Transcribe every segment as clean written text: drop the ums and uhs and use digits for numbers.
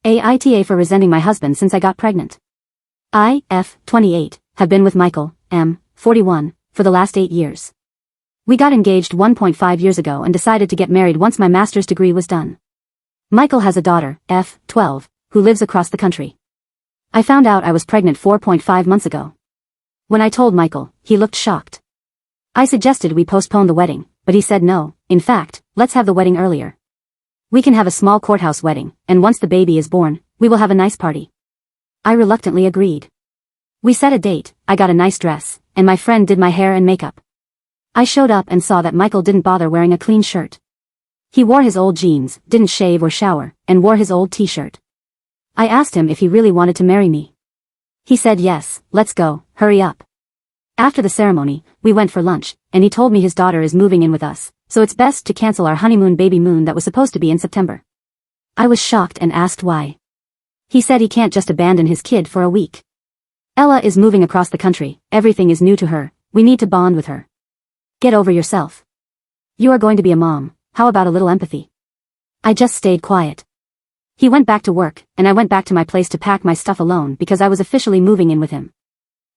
AITAH for resenting my husband since I got pregnant. I, F, 28, have been with Michael, M, 41, for the last 8 years. We got engaged 1.5 years ago and decided to get married once my master's degree was done. Michael has a daughter, F, 12, who lives across the country. I found out I was pregnant 4.5 months ago. When I told Michael, he looked shocked. I suggested we postpone the wedding, but he said no. In fact, let's have the wedding earlier. We can have a small courthouse wedding, and once the baby is born, we will have a nice party. I reluctantly agreed. We set a date, I got a nice dress, and my friend did my hair and makeup. I showed up and saw that Michael didn't bother wearing a clean shirt. He wore his old jeans, didn't shave or shower, and wore his old t-shirt. I asked him if he really wanted to marry me. He said yes, let's go, hurry up. After the ceremony, we went for lunch, and he told me his daughter is moving in with us, so it's best to cancel our honeymoon baby moon that was supposed to be in September. I was shocked and asked why. He said he can't just abandon his kid for a week. Ella is moving across the country, everything is new to her, we need to bond with her. Get over yourself. You are going to be a mom, how about a little empathy? I just stayed quiet. He went back to work, and I went back to my place to pack my stuff alone because I was officially moving in with him.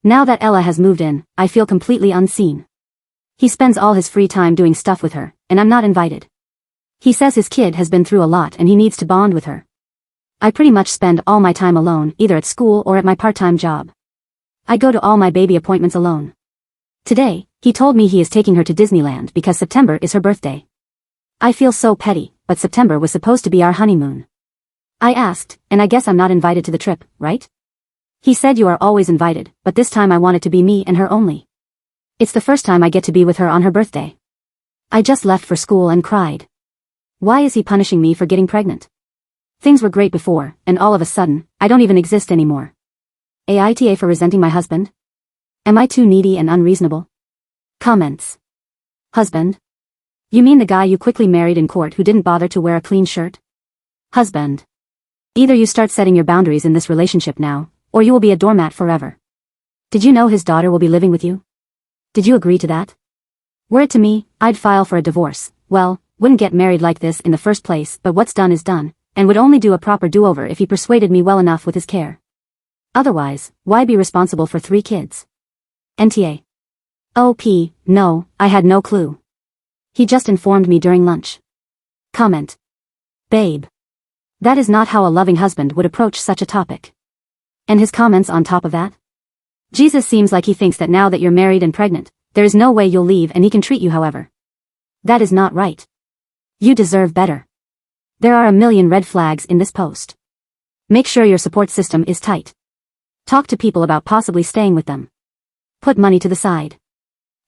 Now that Ella has moved in, I feel completely unseen. He spends all his free time doing stuff with her, and I'm not invited. He says his kid has been through a lot and he needs to bond with her. I pretty much spend all my time alone, either at school or at my part-time job. I go to all my baby appointments alone. Today, he told me he is taking her to Disneyland because September is her birthday. I feel so petty, but September was supposed to be our honeymoon. I asked, and I guess I'm not invited to the trip, right? He said you are always invited, but this time I want it to be me and her only. It's the first time I get to be with her on her birthday. I just left for school and cried. Why is he punishing me for getting pregnant? Things were great before, and all of a sudden, I don't even exist anymore. AITAH for resenting my husband? Am I too needy and unreasonable? Comments. Husband? You mean the guy you quickly married in court who didn't bother to wear a clean shirt? Husband. Either you start setting your boundaries in this relationship now, or you will be a doormat forever. Did you know his daughter will be living with you? Did you agree to that? Were it to me, I'd file for a divorce. Well, wouldn't get married like this in the first place, but what's done is done, and would only do a proper do-over if he persuaded me well enough with his care. Otherwise, why be responsible for 3 kids? NTA. OP, no, I had no clue. He just informed me during lunch. Comment. Babe. That is not how a loving husband would approach such a topic. And his comments on top of that? Jesus seems like he thinks that now that you're married and pregnant, there is no way you'll leave and he can treat you however. That is not right. You deserve better. There are a million red flags in this post. Make sure your support system is tight. Talk to people about possibly staying with them. Put money to the side.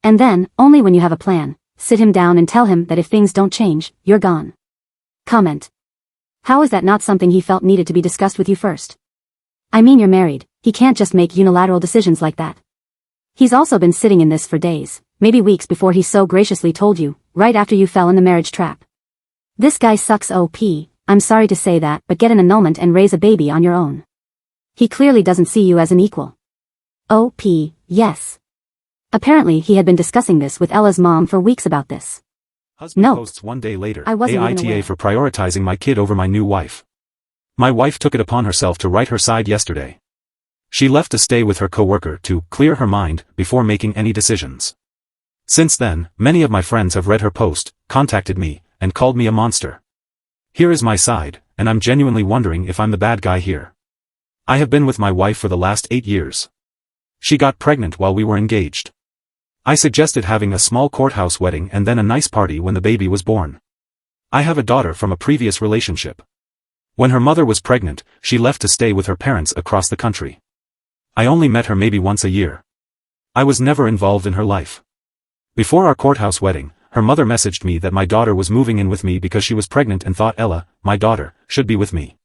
And then, only when you have a plan, sit him down and tell him that if things don't change, you're gone. Comment. How is that not something he felt needed to be discussed with you first? I mean, you're married, he can't just make unilateral decisions like that. He's also been sitting in this for days, maybe weeks before he so graciously told you, right after you fell in the marriage trap. This guy sucks OP, I'm sorry to say that, but get an annulment and raise a baby on your own. He clearly doesn't see you as an equal. OP, yes. Apparently he had been discussing this with Ella's mom for weeks about this. Husband posts 1 day later, AITAH for prioritizing my kid over my new wife. My wife took it upon herself to write her side yesterday. She left to stay with her coworker to clear her mind before making any decisions. Since then, many of my friends have read her post, contacted me, and called me a monster. Here is my side, and I'm genuinely wondering if I'm the bad guy here. I have been with my wife for the last 8 years. She got pregnant while we were engaged. I suggested having a small courthouse wedding and then a nice party when the baby was born. I have a daughter from a previous relationship. When her mother was pregnant, she left to stay with her parents across the country. I only met her maybe once a year. I was never involved in her life. Before our courthouse wedding, her mother messaged me that my daughter was moving in with me because she was pregnant and thought Ella, my daughter, should be with me.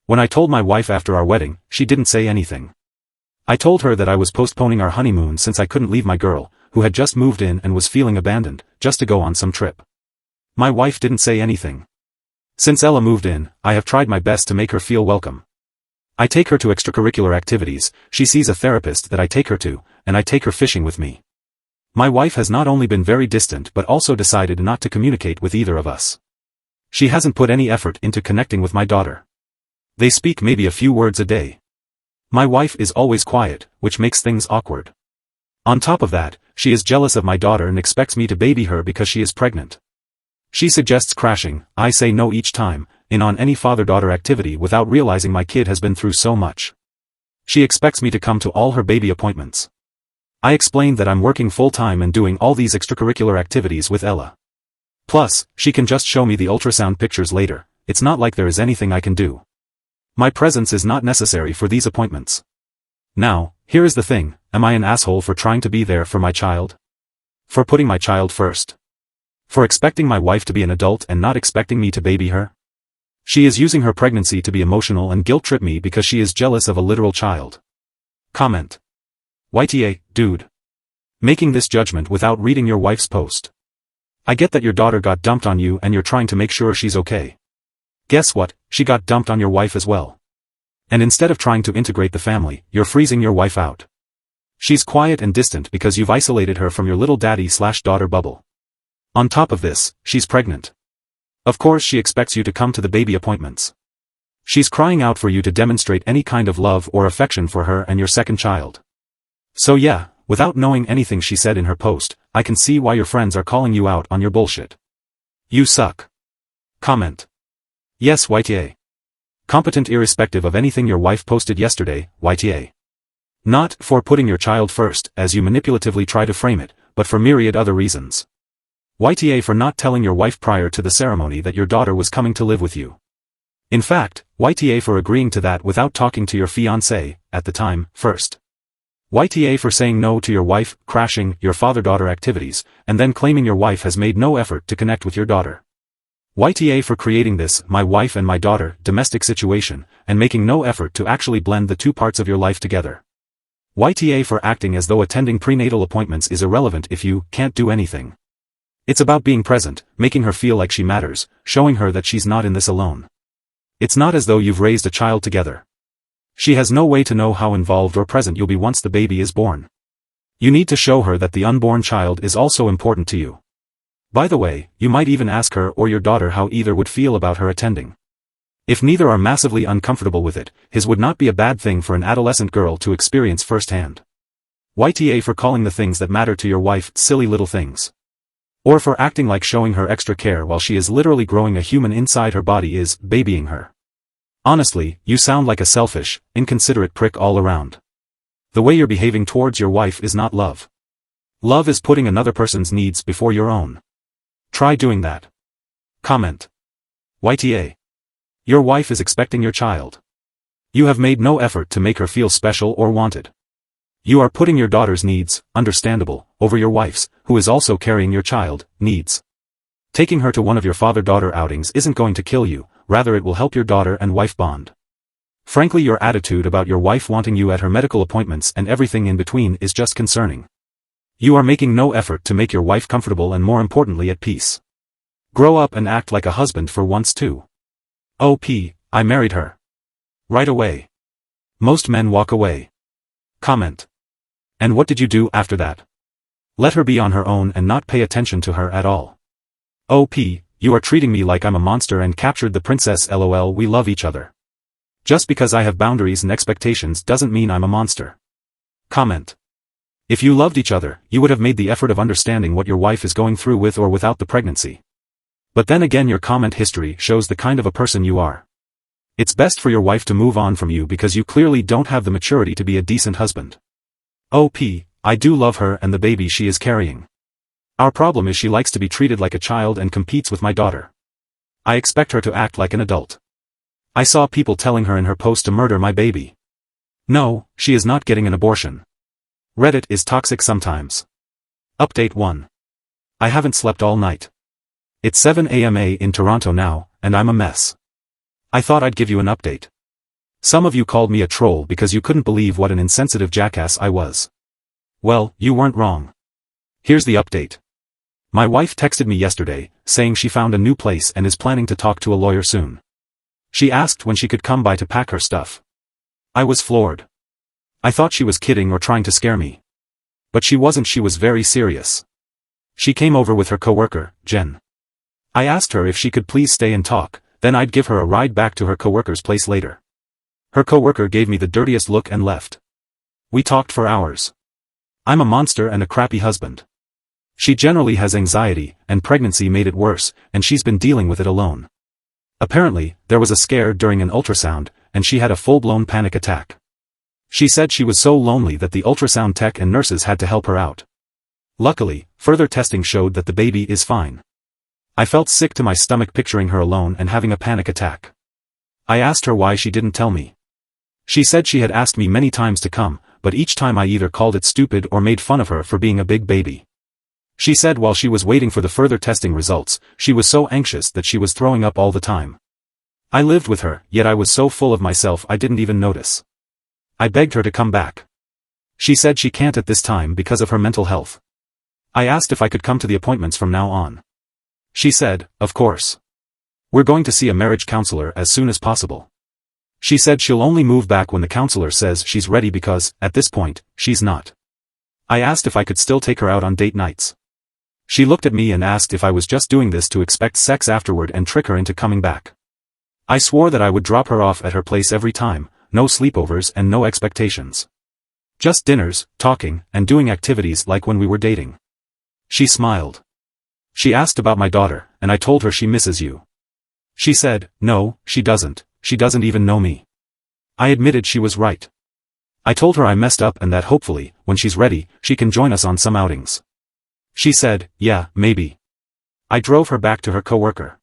When I told my wife after our wedding, she didn't say anything. I told her that I was postponing our honeymoon since I couldn't leave my girl, who had just moved in and was feeling abandoned, just to go on some trip. My wife didn't say anything. Since Ella moved in, I have tried my best to make her feel welcome. I take her to extracurricular activities, she sees a therapist that I take her to, and I take her fishing with me. My wife has not only been very distant but also decided not to communicate with either of us. She hasn't put any effort into connecting with my daughter. They speak maybe a few words a day. My wife is always quiet, which makes things awkward. On top of that, she is jealous of my daughter and expects me to baby her because she is pregnant. She suggests crashing, I say no each time, in on any father-daughter activity without realizing my kid has been through so much. She expects me to come to all her baby appointments. I explained that I'm working full-time and doing all these extracurricular activities with Ella. Plus, she can just show me the ultrasound pictures later, it's not like there is anything I can do. My presence is not necessary for these appointments. Now, here is the thing, am I an asshole for trying to be there for my child? For putting my child first? For expecting my wife to be an adult and not expecting me to baby her? She is using her pregnancy to be emotional and guilt-trip me because she is jealous of a literal child. Comment. YTA, dude. Making this judgment without reading your wife's post. I get that your daughter got dumped on you and you're trying to make sure she's okay. Guess what, she got dumped on your wife as well. And instead of trying to integrate the family, you're freezing your wife out. She's quiet and distant because you've isolated her from your little daddy/daughter bubble. On top of this, she's pregnant. Of course she expects you to come to the baby appointments. She's crying out for you to demonstrate any kind of love or affection for her and your second child. So yeah, without knowing anything she said in her post, I can see why your friends are calling you out on your bullshit. You suck. Comment. Yes, YTA. Competent irrespective of anything your wife posted yesterday, YTA. Not for putting your child first, as you manipulatively try to frame it, but for myriad other reasons. YTA for not telling your wife prior to the ceremony that your daughter was coming to live with you. In fact, YTA for agreeing to that without talking to your fiancé, at the time, first. YTA for saying no to your wife, crashing your father-daughter activities, and then claiming your wife has made no effort to connect with your daughter. YTA for creating this, my wife and my daughter, domestic situation, and making no effort to actually blend the two parts of your life together. YTA for acting as though attending prenatal appointments is irrelevant if you can't do anything. It's about being present, making her feel like she matters, showing her that she's not in this alone. It's not as though you've raised a child together. She has no way to know how involved or present you'll be once the baby is born. You need to show her that the unborn child is also important to you. By the way, you might even ask her or your daughter how either would feel about her attending. If neither are massively uncomfortable with it, his would not be a bad thing for an adolescent girl to experience firsthand. YTA for calling the things that matter to your wife silly little things. Or for acting like showing her extra care while she is literally growing a human inside her body is babying her. Honestly, you sound like a selfish, inconsiderate prick all around. The way you're behaving towards your wife is not love. Love is putting another person's needs before your own. Try doing that. Comment. YTA. Your wife is expecting your child. You have made no effort to make her feel special or wanted. You are putting your daughter's needs, understandable, over your wife's, who is also carrying your child, needs. Taking her to one of your father-daughter outings isn't going to kill you, rather it will help your daughter and wife bond. Frankly, your attitude about your wife wanting you at her medical appointments and everything in between is just concerning. You are making no effort to make your wife comfortable and more importantly at peace. Grow up and act like a husband for once too. I married her. Right away. Most men walk away. Comment. And what did you do after that? Let her be on her own and not pay attention to her at all. You are treating me like I'm a monster and captured the princess. LOL. We love each other. Just because I have boundaries and expectations doesn't mean I'm a monster. Comment. If you loved each other, you would have made the effort of understanding what your wife is going through with or without the pregnancy. But then again, your comment history shows the kind of a person you are. It's best for your wife to move on from you because you clearly don't have the maturity to be a decent husband. I do love her and the baby she is carrying. Our problem is she likes to be treated like a child and competes with my daughter. I expect her to act like an adult. I saw people telling her in her post to murder my baby. No, she is not getting an abortion. Reddit is toxic sometimes. Update 1. I haven't slept all night. It's 7 a.m. in Toronto now, and I'm a mess. I thought I'd give you an update. Some of you called me a troll because you couldn't believe what an insensitive jackass I was. Well, you weren't wrong. Here's the update. My wife texted me yesterday, saying she found a new place and is planning to talk to a lawyer soon. She asked when she could come by to pack her stuff. I was floored. I thought she was kidding or trying to scare me. But she wasn't. She was very serious. She came over with her coworker, Jen. I asked her if she could please stay and talk, then I'd give her a ride back to her coworker's place later. Her coworker gave me the dirtiest look and left. We talked for hours. I'm a monster and a crappy husband. She generally has anxiety, and pregnancy made it worse, and she's been dealing with it alone. Apparently, there was a scare during an ultrasound, and she had a full-blown panic attack. She said she was so lonely that the ultrasound tech and nurses had to help her out. Luckily, further testing showed that the baby is fine. I felt sick to my stomach picturing her alone and having a panic attack. I asked her why she didn't tell me. She said she had asked me many times to come, but each time I either called it stupid or made fun of her for being a big baby. She said while she was waiting for the further testing results, she was so anxious that she was throwing up all the time. I lived with her, yet I was so full of myself I didn't even notice. I begged her to come back. She said she can't at this time because of her mental health. I asked if I could come to the appointments from now on. She said, of course. We're going to see a marriage counselor as soon as possible. She said she'll only move back when the counselor says she's ready because, at this point, she's not. I asked if I could still take her out on date nights. She looked at me and asked if I was just doing this to expect sex afterward and trick her into coming back. I swore that I would drop her off at her place every time, no sleepovers and no expectations. Just dinners, talking, and doing activities like when we were dating. She smiled. She asked about my daughter, and I told her she misses you. She said, no, she doesn't even know me. I admitted she was right. I told her I messed up and that hopefully, when she's ready, she can join us on some outings. She said, yeah, maybe. I drove her back to her coworker.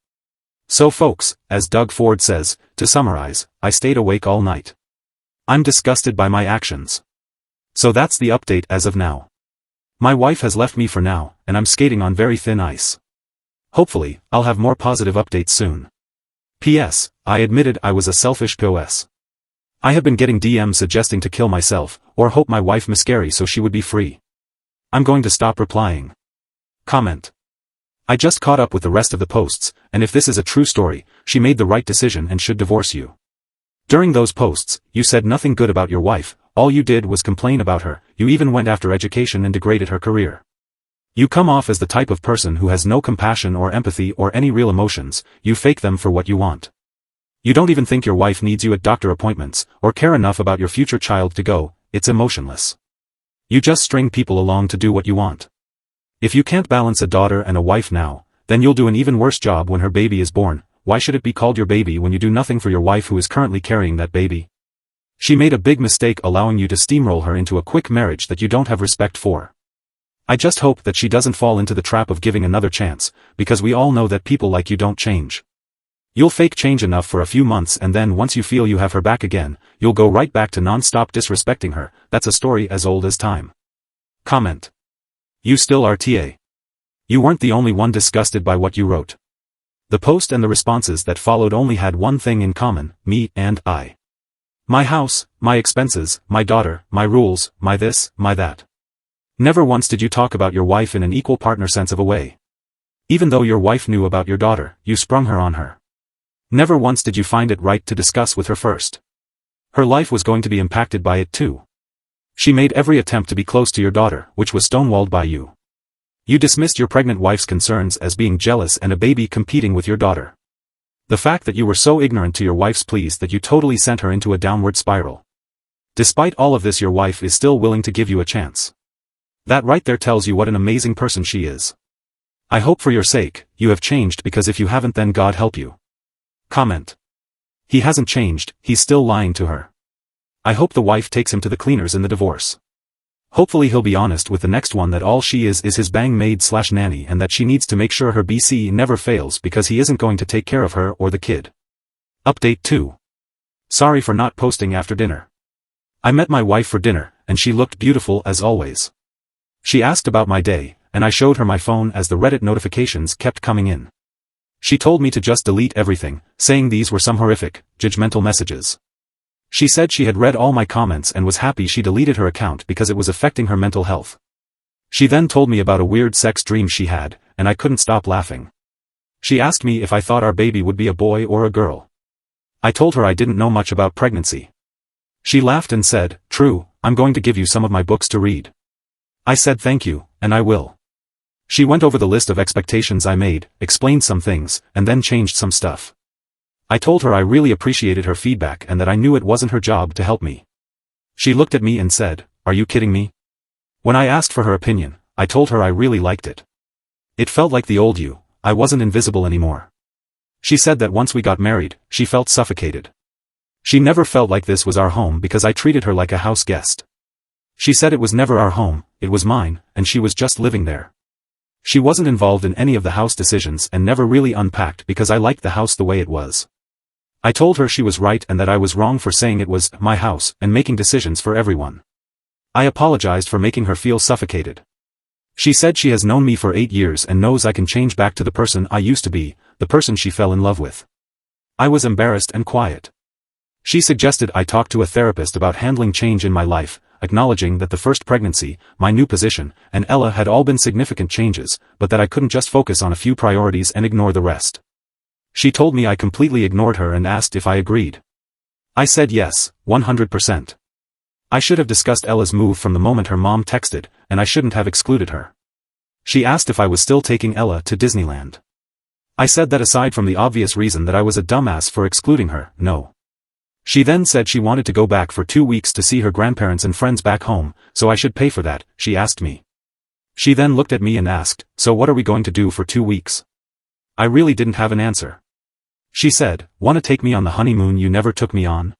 So folks, as Doug Ford says, to summarize, I stayed awake all night. I'm disgusted by my actions. So that's the update as of now. My wife has left me for now, and I'm skating on very thin ice. Hopefully, I'll have more positive updates soon. P.S. I admitted I was a selfish POS. I have been getting DMs suggesting to kill myself, or hope my wife miscarry so she would be free. I'm going to stop replying. Comment. I just caught up with the rest of the posts, and if this is a true story, she made the right decision and should divorce you. During those posts, you said nothing good about your wife, all you did was complain about her, you even went after education and degraded her career. You come off as the type of person who has no compassion or empathy or any real emotions, you fake them for what you want. You don't even think your wife needs you at doctor appointments, or care enough about your future child to go, it's emotionless. You just string people along to do what you want. If you can't balance a daughter and a wife now, then you'll do an even worse job when her baby is born. Why should it be called your baby when you do nothing for your wife who is currently carrying that baby? She made a big mistake allowing you to steamroll her into a quick marriage that you don't have respect for. I just hope that she doesn't fall into the trap of giving another chance, because we all know that people like you don't change. You'll fake change enough for a few months and then once you feel you have her back again, you'll go right back to non-stop disrespecting her. That's a story as old as time. Comment. You still are TA. You weren't the only one disgusted by what you wrote. The post and the responses that followed only had one thing in common, me and I. My house, my expenses, my daughter, my rules, my this, my that. Never once did you talk about your wife in an equal partner sense of a way. Even though your wife knew about your daughter, you sprung her on her. Never once did you find it right to discuss with her first. Her life was going to be impacted by it too. She made every attempt to be close to your daughter, which was stonewalled by you. You dismissed your pregnant wife's concerns as being jealous and a baby competing with your daughter. The fact that you were so ignorant to your wife's pleas that you totally sent her into a downward spiral. Despite all of this, your wife is still willing to give you a chance. That right there tells you what an amazing person she is. I hope for your sake, you have changed, because if you haven't, then God help you. Comment. He hasn't changed, he's still lying to her. I hope the wife takes him to the cleaners in the divorce. Hopefully he'll be honest with the next one that all she is his bang maid/nanny and that she needs to make sure her BC never fails because he isn't going to take care of her or the kid. Update 2. Sorry for not posting after dinner. I met my wife for dinner, and she looked beautiful as always. She asked about my day, and I showed her my phone as the Reddit notifications kept coming in. She told me to just delete everything, saying these were some horrific, judgmental messages. She said she had read all my comments and was happy she deleted her account because it was affecting her mental health. She then told me about a weird sex dream she had, and I couldn't stop laughing. She asked me if I thought our baby would be a boy or a girl. I told her I didn't know much about pregnancy. She laughed and said, "True, I'm going to give you some of my books to read." I said thank you, and I will. She went over the list of expectations I made, explained some things, and then changed some stuff. I told her I really appreciated her feedback and that I knew it wasn't her job to help me. She looked at me and said, "Are you kidding me?" When I asked for her opinion, I told her I really liked it. It felt like the old you, I wasn't invisible anymore. She said that once we got married, she felt suffocated. She never felt like this was our home because I treated her like a house guest. She said it was never our home, it was mine, and she was just living there. She wasn't involved in any of the house decisions and never really unpacked because I liked the house the way it was. I told her she was right and that I was wrong for saying it was my house and making decisions for everyone. I apologized for making her feel suffocated. She said she has known me for 8 years and knows I can change back to the person I used to be, the person she fell in love with. I was embarrassed and quiet. She suggested I talk to a therapist about handling change in my life, acknowledging that the first pregnancy, my new position, and Ella had all been significant changes, but that I couldn't just focus on a few priorities and ignore the rest. She told me I completely ignored her and asked if I agreed. I said yes, 100%. I should have discussed Ella's move from the moment her mom texted, and I shouldn't have excluded her. She asked if I was still taking Ella to Disneyland. I said that aside from the obvious reason that I was a dumbass for excluding her, no. She then said she wanted to go back for 2 weeks to see her grandparents and friends back home, so I should pay for that, she asked me. She then looked at me and asked, "So what are we going to do for 2 weeks?" I really didn't have an answer. She said, "Want to take me on the honeymoon you never took me on?"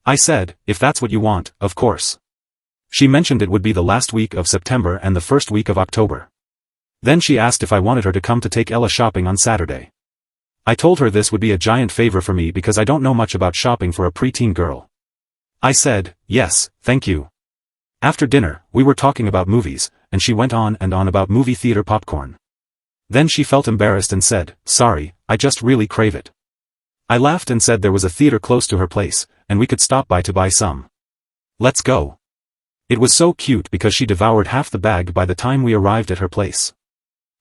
I said, "If that's what you want, of course." She mentioned it would be the last week of September and the first week of October. Then she asked if I wanted her to come to take Ella shopping on Saturday. I told her this would be a giant favor for me because I don't know much about shopping for a preteen girl. I said, "Yes, thank you." After dinner, we were talking about movies, and she went on and on about movie theater popcorn. Then she felt embarrassed and said, "Sorry, I just really crave it." I laughed and said there was a theater close to her place, and we could stop by to buy some. "Let's go." It was so cute because she devoured half the bag by the time we arrived at her place.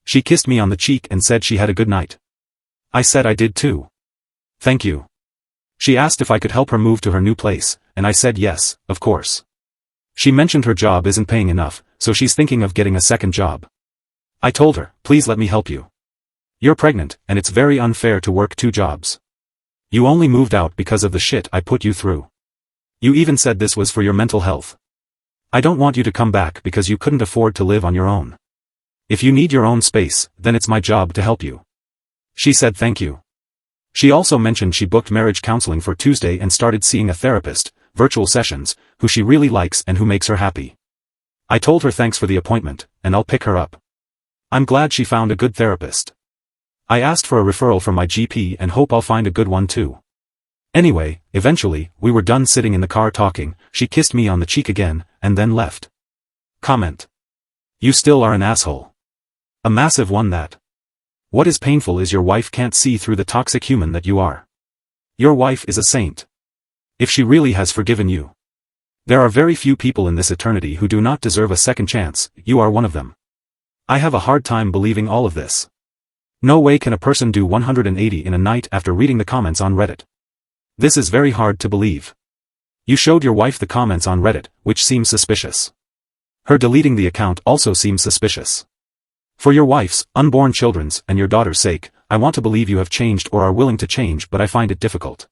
She kissed me on the cheek and said she had a good night. I said I did too. "Thank you." She asked if I could help her move to her new place, and I said yes, of course. She mentioned her job isn't paying enough, so she's thinking of getting a second job. I told her, "Please let me help you. You're pregnant, and it's very unfair to work 2 jobs. You only moved out because of the shit I put you through. You even said this was for your mental health. I don't want you to come back because you couldn't afford to live on your own. If you need your own space, then it's my job to help you." She said thank you. She also mentioned she booked marriage counseling for Tuesday and started seeing a therapist, virtual sessions, who she really likes and who makes her happy. I told her thanks for the appointment, and I'll pick her up. I'm glad she found a good therapist. I asked for a referral from my GP and hope I'll find a good one too. Anyway, eventually, we were done sitting in the car talking, she kissed me on the cheek again, and then left. Comment. You still are an asshole. A massive one that. What is painful is your wife can't see through the toxic human that you are. Your wife is a saint. If she really has forgiven you. There are very few people in this eternity who do not deserve a second chance, you are one of them. I have a hard time believing all of this. No way can a person do 180 in a night after reading the comments on Reddit. This is very hard to believe. You showed your wife the comments on Reddit, which seems suspicious. Her deleting the account also seems suspicious. For your wife's, unborn children's, and your daughter's sake, I want to believe you have changed or are willing to change, but I find it difficult.